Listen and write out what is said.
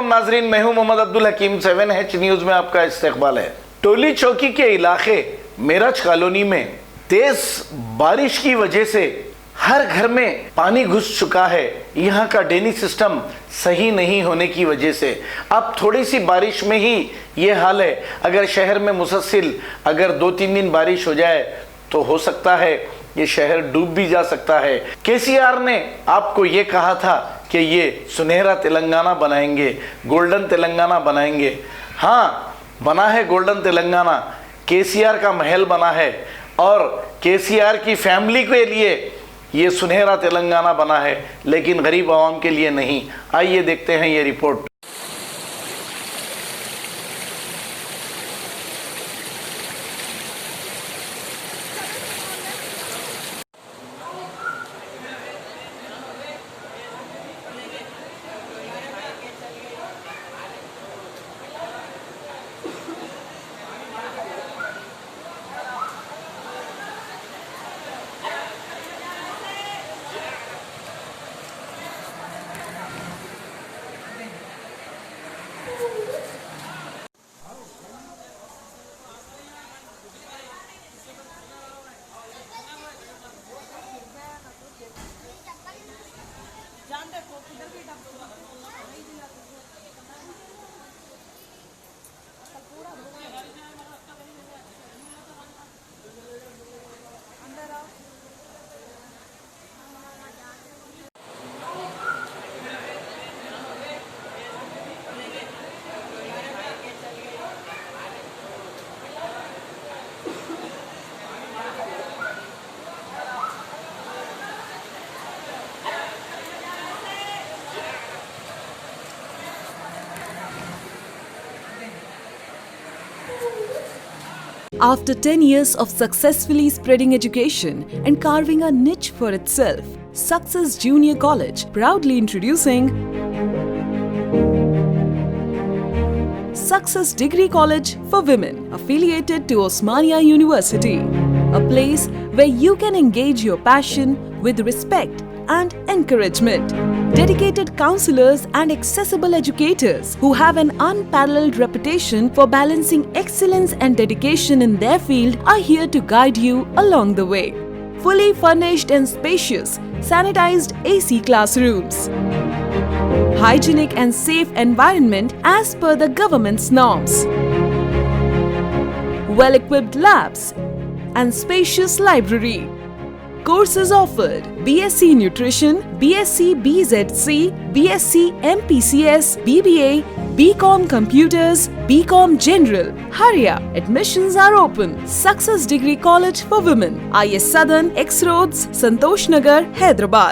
अलैकुम नाजरीन, मैं हूं मोहम्मद अब्दुल हकीम। 7H न्यूज में आपका इस्तकबाल है। टोली चौकी के इलाके मेरठ कॉलोनी में तेज बारिश की वजह से हर घर में पानी घुस चुका है। यहाँ का ड्रेनेज सिस्टम सही नहीं होने की वजह से अब थोड़ी सी बारिश में ही ये हाल है। अगर शहर में मुसलसल अगर 2-3 दिन बारिश हो जाए तो हो सकता है ये शहर डूब भी जा सकता है। केसीआर ने आपको ये कहा था कि ये सुनहरा तेलंगाना बनाएंगे, गोल्डन तेलंगाना बनाएंगे। हाँ, बना है गोल्डन तेलंगाना, केसीआर का महल बना है और केसीआर की फैमिली के लिए ये सुनहरा तेलंगाना बना है, लेकिन गरीब आवाम के लिए नहीं। आइए देखते हैं ये report. After 10 years of successfully spreading education and carving a niche for itself, Success Junior College proudly introducing Success Degree College for Women, affiliated to Osmania University, a place where you can engage your passion with respect and encouragement. Dedicated counselors and accessible educators who have an unparalleled reputation for balancing excellence and dedication in their field are here to guide you along the way. Fully furnished and spacious, sanitized AC classrooms, hygienic and safe environment as per the government's norms, well-equipped labs and spacious library. Courses offered: BSc Nutrition, BSc BZC, BSc MPCS, BBA, BCom Computers, BCom General. Hurry up! Admissions are open. Success Degree College for Women, IS Southern, X Roads, Santosh Nagar, Hyderabad.